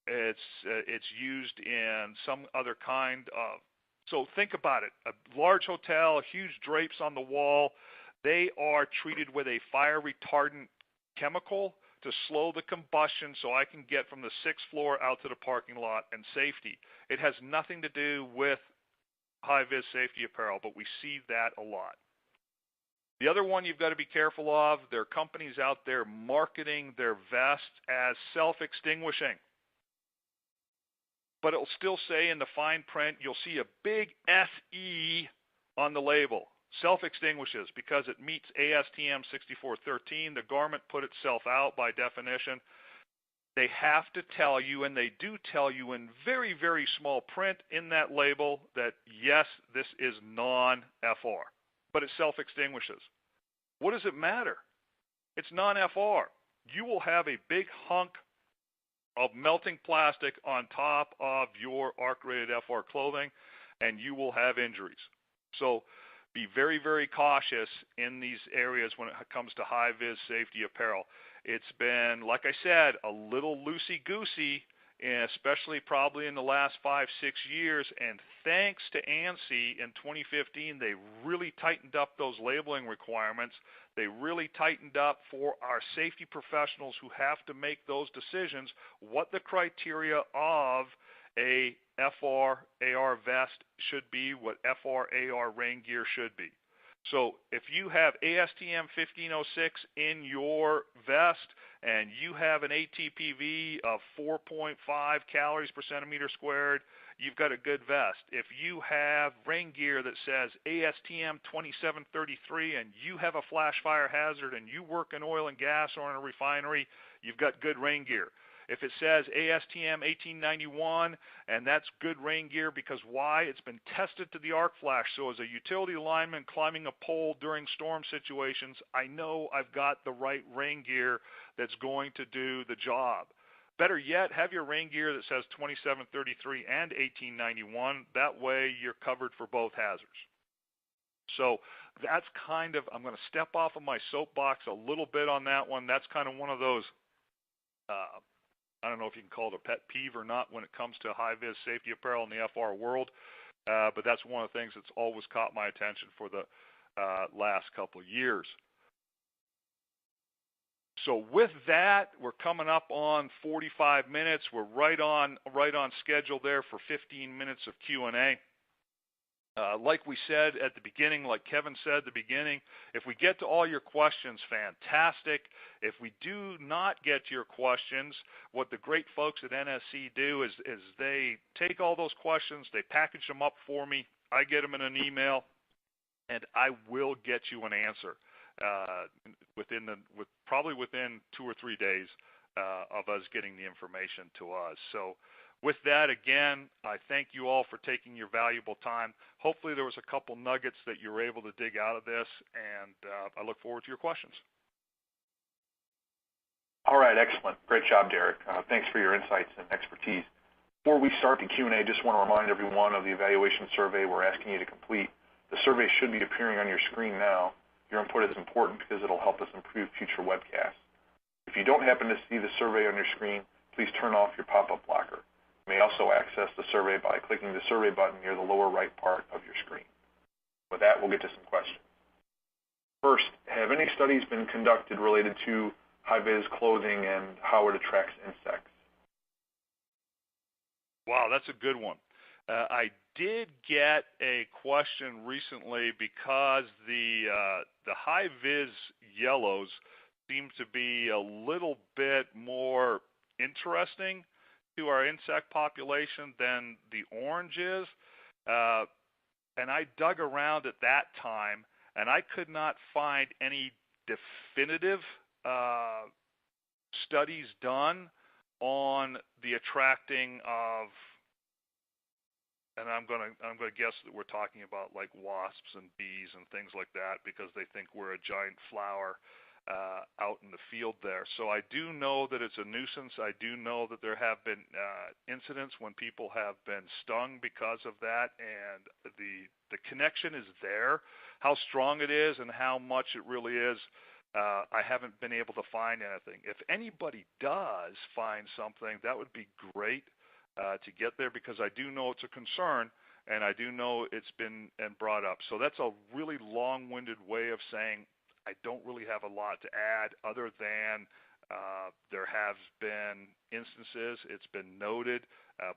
It's used in some other kind of. So think about it. A large hotel, huge drapes on the wall. They are treated with a fire retardant chemical to slow the combustion so I can get from the 6th floor out to the parking lot and safety. It has nothing to do with high-vis safety apparel, but we see that a lot. The other one you've got to be careful of, there are companies out there marketing their vests as self-extinguishing. But it'll still say in the fine print, you'll see a big SE on the label. Self-extinguishes because it meets ASTM 6413. The garment put itself out by definition. They have to tell you, and they do tell you in very, very small print in that label that, yes, this is non-FR, but it self-extinguishes. What does it matter? It's non-FR. You will have a big hunk of melting plastic on top of your arc-rated FR clothing, and you will have injuries. So be very, very cautious in these areas when it comes to high-vis safety apparel. It's been, like I said, a little loosey-goosey, especially probably in the last 5-6 years, and thanks to ANSI in 2015, they really tightened up those labeling requirements. They really tightened up for our safety professionals who have to make those decisions what the criteria of a FR AR vest should be, what FR AR rain gear should be. So if you have ASTM 1506 in your vest and you have an ATPV of 4.5 calories per centimeter squared, you've got a good vest. If you have rain gear that says ASTM 2733 and you have a flash fire hazard and you work in oil and gas or in a refinery, you've got good rain gear. If it says ASTM 1891, and that's good rain gear because why? It's been tested to the arc flash. So as a utility lineman climbing a pole during storm situations, I know I've got the right rain gear that's going to do the job. Better yet, have your rain gear that says 2733 and 1891. That way you're covered for both hazards. So that's kind of, I'm going to step off of my soapbox a little bit on that one. That's kind of one of those I don't know if you can call it a pet peeve or not when it comes to high-vis safety apparel in the FR world, but that's one of the things that's always caught my attention for the last couple of years. So with that, we're coming up on 45 minutes. We're right on schedule there for 15 minutes of Q&A. Like we said at the beginning, like Kevin said at the beginning, if we get to all your questions, fantastic. If we do not get to your questions, what the great folks at NSC do is they take all those questions, they package them up for me, I get them in an email, and I will get you an answer probably within 2 or 3 days of us getting the information to us. So with that, again, I thank you all for taking your valuable time. Hopefully there was a couple nuggets that you were able to dig out of this, and I look forward to your questions. All right, excellent. Great job, Derek. Thanks for your insights and expertise. Before we start the Q&A, just want to remind everyone of the evaluation survey we're asking you to complete. The survey should be appearing on your screen now. Your input is important because it'll help us improve future webcasts. If you don't happen to see the survey on your screen, please turn off your pop-up blocker. You may also access the survey by clicking the survey button near the lower right part of your screen. With that, we'll get to some questions. First, have any studies been conducted related to HI VIS clothing and how it attracts insects? Wow, that's a good one. I did get a question recently because the HI VIS yellows seem to be a little bit more interesting to our insect population than the orange is. And I dug around at that time, and I could not find any definitive studies done on the attracting of, and I'm gonna guess that we're talking about like wasps and bees and things like that because they think we're a giant flower out in the field there. So I do know that it's a nuisance. I do know that there have been incidents when people have been stung because of that, and the connection is there. How strong it is and how much it really is, I haven't been able to find anything. If anybody does find something, that would be great to get there because I do know it's a concern and I do know it's been brought up. So that's a really long-winded way of saying I don't really have a lot to add other than there have been instances, it's been noted,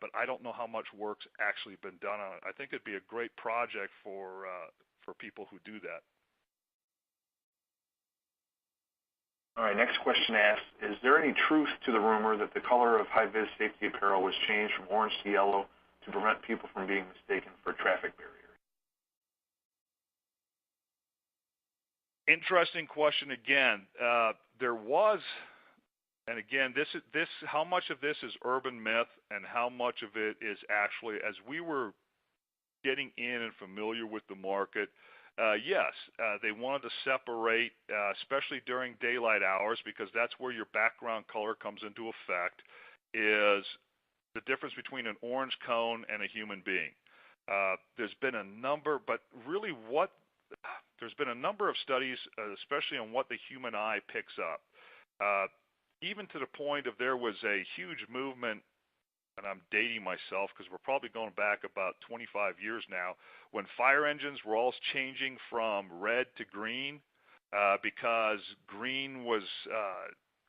but I don't know how much work's actually been done on it. I think it'd be a great project for people who do that. All right, next question asks, is there any truth to the rumor that the color of HI VIS safety apparel was changed from orange to yellow to prevent people from being mistaken for traffic barriers? Interesting question again. There was, and again, this how much of this is urban myth and how much of it is actually, as we were getting in and familiar with the market, yes, they wanted to separate, especially during daylight hours, because that's where your background color comes into effect, is the difference between an orange cone and a human being. There's been a number, but really there's been a number of studies, especially on what the human eye picks up. Even to the point of there was a huge movement, and I'm dating myself because we're probably going back about 25 years now, when fire engines were all changing from red to green because green was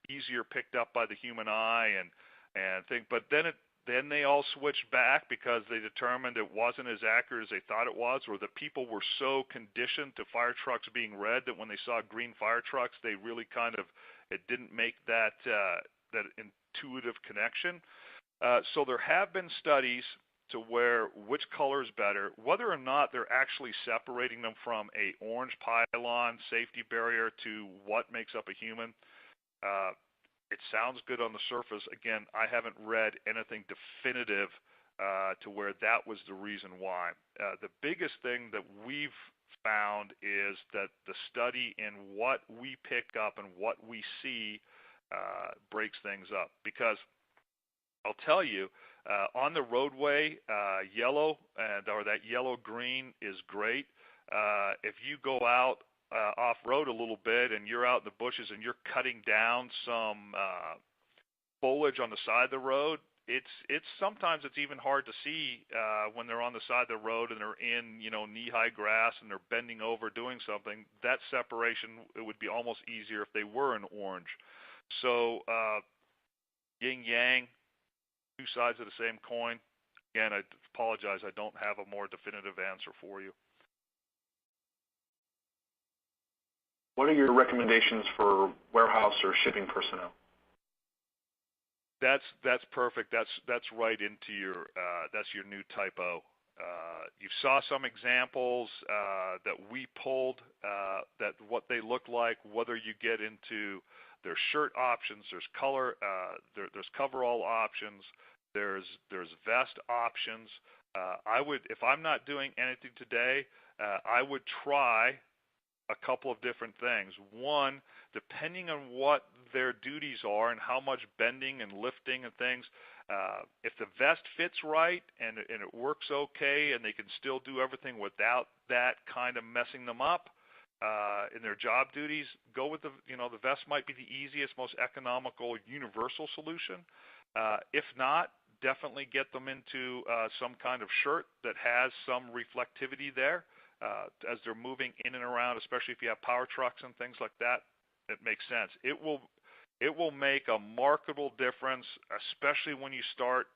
easier picked up by the human eye and thing. But then they all switched back because they determined it wasn't as accurate as they thought it was, or the people were so conditioned to fire trucks being red that when they saw green fire trucks, they really it didn't make that intuitive connection. So there have been studies to where which color is better, whether or not they're actually separating them from a orange pylon safety barrier to what makes up a human. It sounds good on the surface. Again, I haven't read anything definitive to where that was the reason why. The biggest thing that we've found is that the study in what we pick up and what we see breaks things up. Because I'll tell you, on the roadway, yellow or that yellow-green is great. If you go out off-road a little bit and you're out in the bushes and you're cutting down some foliage on the side of the road, it's sometimes it's even hard to see when they're on the side of the road and they're in knee-high grass and they're bending over doing something. That separation, it would be almost easier if they were in orange. So yin-yang, two sides of the same coin. Again, I apologize, I don't have a more definitive answer for you. What are your recommendations for warehouse or shipping personnel? That's perfect. That's right into your that's your new typo. You saw some examples that we pulled that what they look like, whether you get into their shirt options, there's color, there's coverall options, there's vest options. I would, if I'm not doing anything today, I would try a couple of different things. One, depending on what their duties are and how much bending and lifting and things, if the vest fits right and it works okay and they can still do everything without that kind of messing them up in their job duties, go with the vest might be the easiest, most economical, universal solution. If not, definitely get them into some kind of shirt that has some reflectivity there as they're moving in and around, especially if you have power trucks and things like that. It makes sense. It will make a marketable difference, especially when you start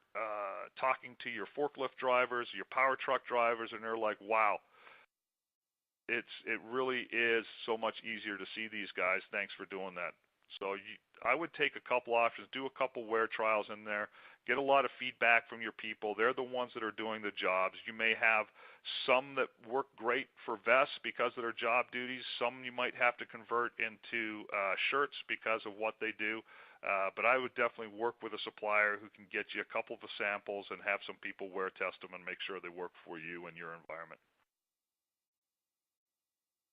talking to your forklift drivers, your power truck drivers, and they're like, wow, it really is so much easier to see these guys. Thanks for doing that. So I would take a couple options, do a couple wear trials in there, get a lot of feedback from your people. They're the ones that are doing the jobs. You may have some that work great for vests because of their job duties. Some you might have to convert into shirts because of what they do. But I would definitely work with a supplier who can get you a couple of the samples and have some people wear test them and make sure they work for you and your environment.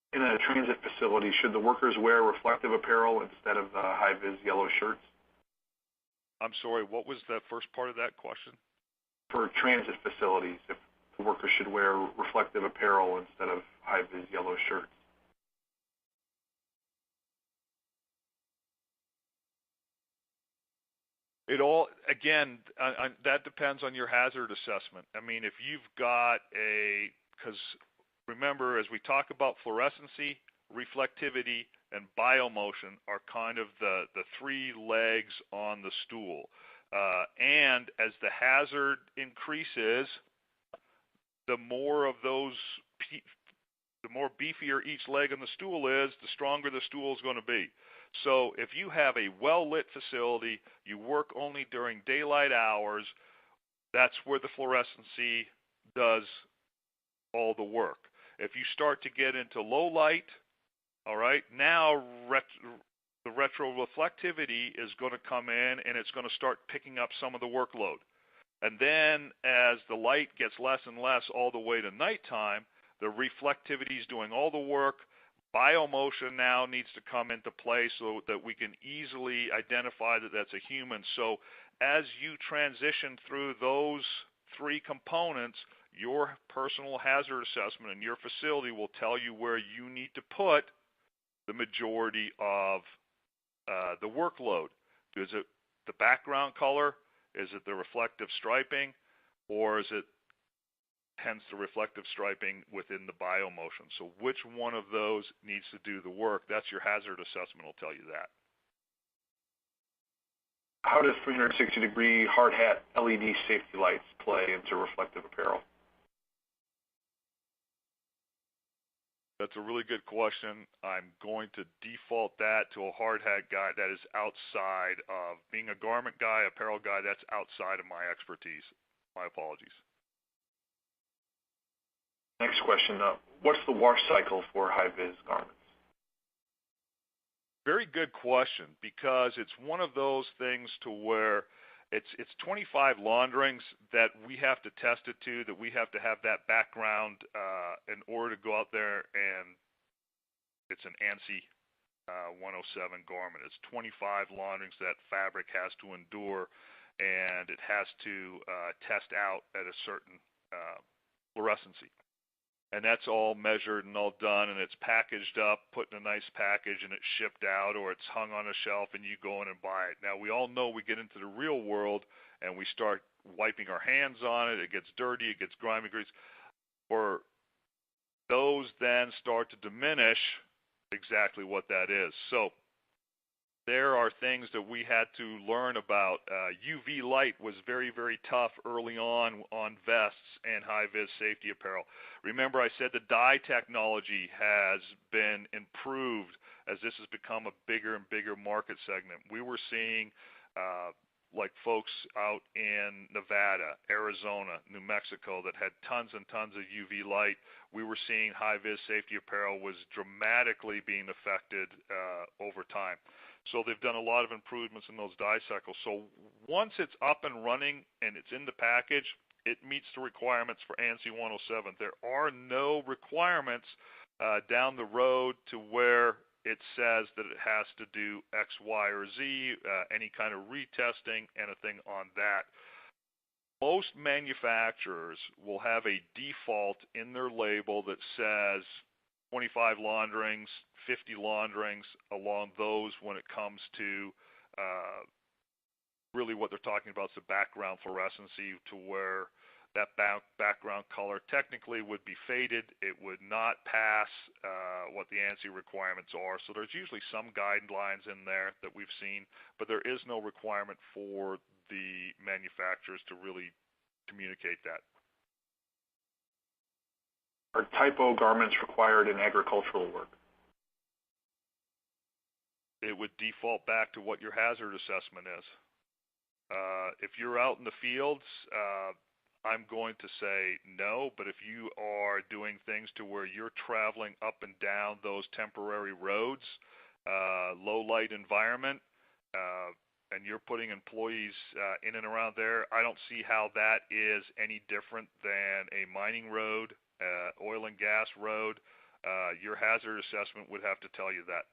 In a transit facility, should the workers wear reflective apparel instead of high vis yellow shirts? I'm sorry, what was the first part of that question? For transit facilities, if the workers should wear reflective apparel instead of high vis yellow shirts. It all, again, that depends on your hazard assessment. I mean, if you've got because remember, as we talk about fluorescency, reflectivity, and biomotion are kind of the three legs on the stool. And as the hazard increases, the more beefier each leg on the stool is, the stronger the stool is going to be. So if you have a well-lit facility, you work only during daylight hours, that's where the fluorescency does all the work. If you start to get into low light, all right, now the retroreflectivity is going to come in and it's going to start picking up some of the workload. And then as the light gets less and less all the way to nighttime, the reflectivity is doing all the work. Biomotion now needs to come into play so that we can easily identify that that's a human. So as you transition through those three components, your personal hazard assessment in your facility will tell you where you need to put the majority of the workload. Is it the background color? Is it the reflective striping? Or is it hence the reflective striping within the biomotion? So which one of those needs to do the work? That's your hazard assessment will tell you that. How does 360-degree hard hat LED safety lights play into reflective apparel? That's a really good question. I'm going to default that to a hard hat guy. That is outside of being a garment guy, apparel guy. That's outside of my expertise. My apologies. Next question. What's the wash cycle for high-vis garments? Very good question, because it's one of those things to where it's 25 launderings that we have to test it to, that we have to have that background in order to go out there, and it's an ANSI 107 garment. It's 25 launderings that fabric has to endure, and it has to test out at a certain fluorescency. And that's all measured and all done, and it's packaged up, put in a nice package, and it's shipped out, or it's hung on a shelf, and you go in and buy it. Now, we all know we get into the real world, and we start wiping our hands on it. It gets dirty. It gets grimy, grease. Or those then start to diminish exactly what that is. So there are things that we had to learn about. UV light was very, very tough early on vests and high-vis safety apparel. Remember, I said the dye technology has been improved as this has become a bigger and bigger market segment. We were seeing like folks out in Nevada, Arizona, New Mexico that had tons and tons of UV light. We were seeing high-vis safety apparel was dramatically being affected over time. So they've done a lot of improvements in those dye cycles. So once it's up and running and it's in the package, it meets the requirements for ANSI 107. There are no requirements down the road to where it says that it has to do X, Y, or Z, any kind of retesting, anything on that. Most manufacturers will have a default in their label that says 25 launderings, 50 launderings, along those when it comes to really what they're talking about is the background fluorescency, to where that background color technically would be faded. It would not pass what the ANSI requirements are. So there's usually some guidelines in there that we've seen, but there is no requirement for the manufacturers to really communicate that. Are typo garments required in agricultural work? It would default back to what your hazard assessment is. If you're out in the fields, I'm going to say no, but if you are doing things to where you're traveling up and down those temporary roads, low light environment, and you're putting employees in and around there, I don't see how that is any different than a mining road, oil and gas road. Your hazard assessment would have to tell you that.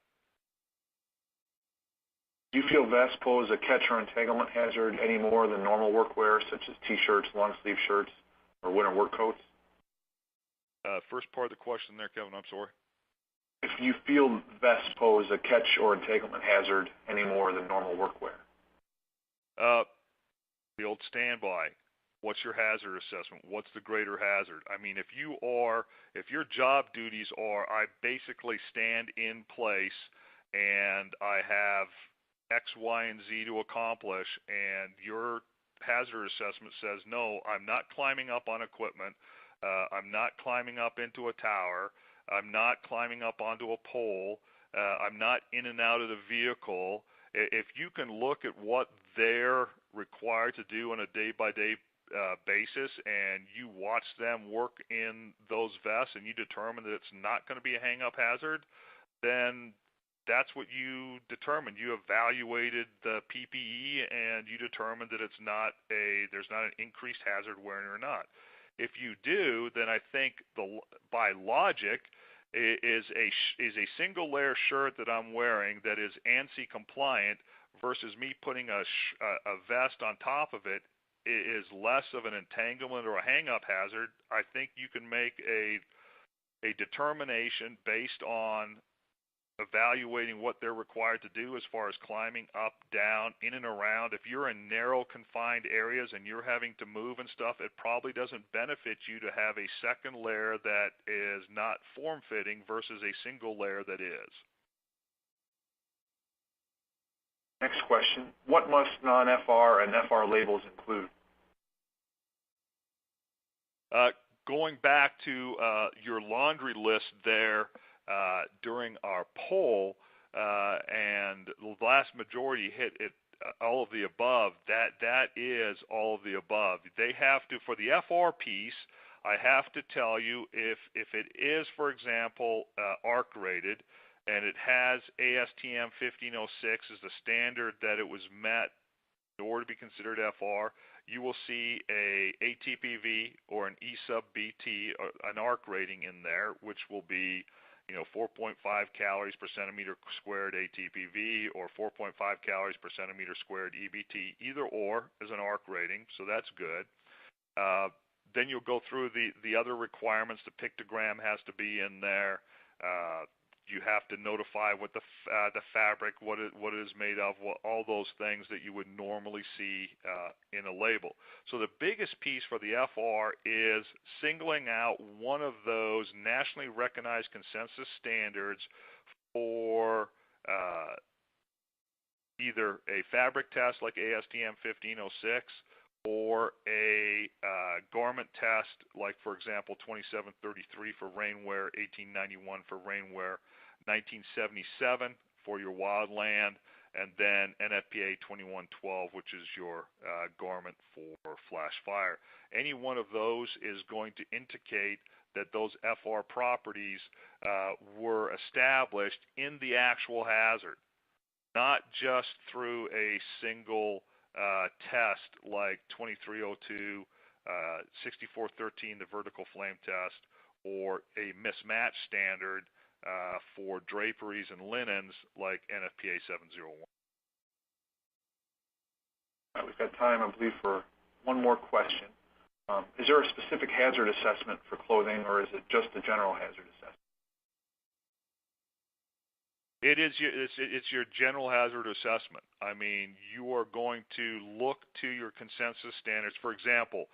Do you feel vests pose a catch or entanglement hazard any more than normal workwear, such as T-shirts, long-sleeve shirts, or winter work coats? First part of the question there, Kevin, I'm sorry. If you feel vests pose a catch or entanglement hazard any more than normal workwear? The old standby. What's your hazard assessment? What's the greater hazard? I mean, if your job duties are, I basically stand in place and I have X, Y, and Z to accomplish, and your hazard assessment says, no, I'm not climbing up on equipment, I'm not climbing up into a tower, I'm not climbing up onto a pole, I'm not in and out of the vehicle. If you can look at what they're required to do on a day-by-day basis, and you watch them work in those vests, and you determine that it's not going to be a hang-up hazard, then that's what you determined. You evaluated the PPE, and you determined that there's not an increased hazard wearing or not. If you do, then I think by logic is a single layer shirt that I'm wearing that is ANSI compliant versus me putting a vest on top of it is less of an entanglement or a hang-up hazard. I think you can make a determination based on evaluating what they're required to do as far as climbing up, down, in and around. If you're in narrow, confined areas and you're having to move and stuff, it probably doesn't benefit you to have a second layer that is not form-fitting versus a single layer that is. Next question. What must non-FR and FR labels include? Going back to your laundry list there, during our poll, and the vast majority hit it, all of the above. That is all of the above. They have to, for the FR piece, I have to tell you, if it is, for example, ARC rated, and it has ASTM 1506 as the standard that it was met in order to be considered FR, you will see a ATPV or an E sub BT, an ARC rating in there, which will be 4.5 calories per centimeter squared ATPV or 4.5 calories per centimeter squared EBT. Either or is an ARC rating, so that's good. Then you'll go through the other requirements. The pictogram has to be in there. You have to notify what the fabric, what it is made of, all those things that you would normally see in a label. So the biggest piece for the FR is singling out one of those nationally recognized consensus standards for either a fabric test like ASTM 1506 or a garment test like, for example, 2733 for rainwear, 1891 for rainwear, 1977 for your wildland, and then NFPA 2112, which is your garment for flash fire. Any one of those is going to indicate that those FR properties were established in the actual hazard, not just through a single test like 2302, 6413, the vertical flame test, or a mismatch standard for draperies and linens like NFPA 701. All right, we've got time, I believe, for one more question. Is there a specific hazard assessment for clothing, or is it just a general hazard assessment? It's your general hazard assessment. I mean, you are going to look to your consensus standards. For example,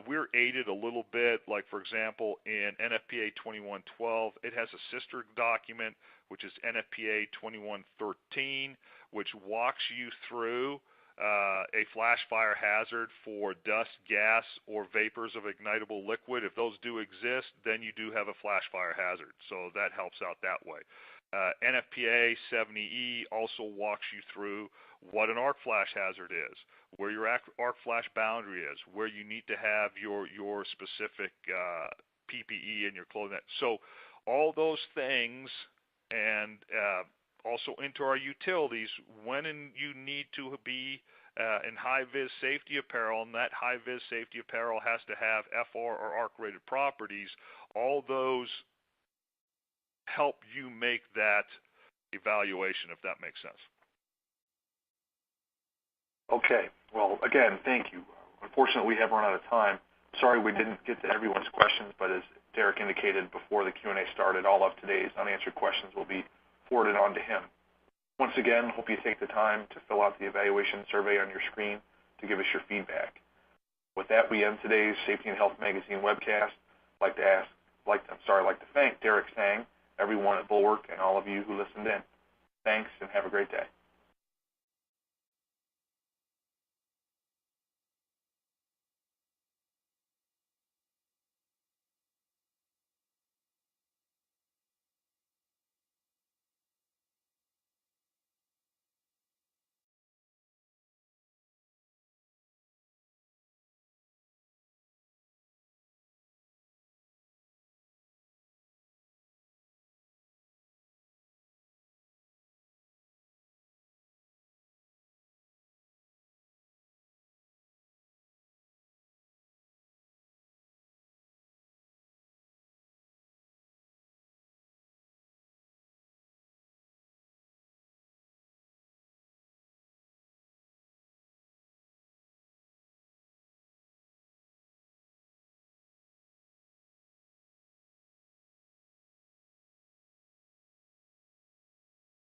we're aided a little bit, like, for example, in NFPA 2112, it has a sister document, which is NFPA 2113, which walks you through a flash fire hazard for dust, gas, or vapors of ignitable liquid. If those do exist, then you do have a flash fire hazard. So that helps out that way. NFPA 70E also walks you through what an arc flash hazard is, where your arc flash boundary is, where you need to have your specific PPE in your clothing. So all those things, and also into our utilities, when you need to be in high-vis safety apparel, and that high-vis safety apparel has to have FR or ARC-rated properties, all those help you make that evaluation, if that makes sense. Okay. Well, again, thank you. Unfortunately, we have run out of time. Sorry we didn't get to everyone's questions, but as Derek indicated before the Q&A started, all of today's unanswered questions will be forwarded on to him. Once again, hope you take the time to fill out the evaluation survey on your screen to give us your feedback. With that, we end today's Safety and Health Magazine webcast. I'd like to thank Derek Sang, everyone at Bulwark, and all of you who listened in. Thanks, and have a great day.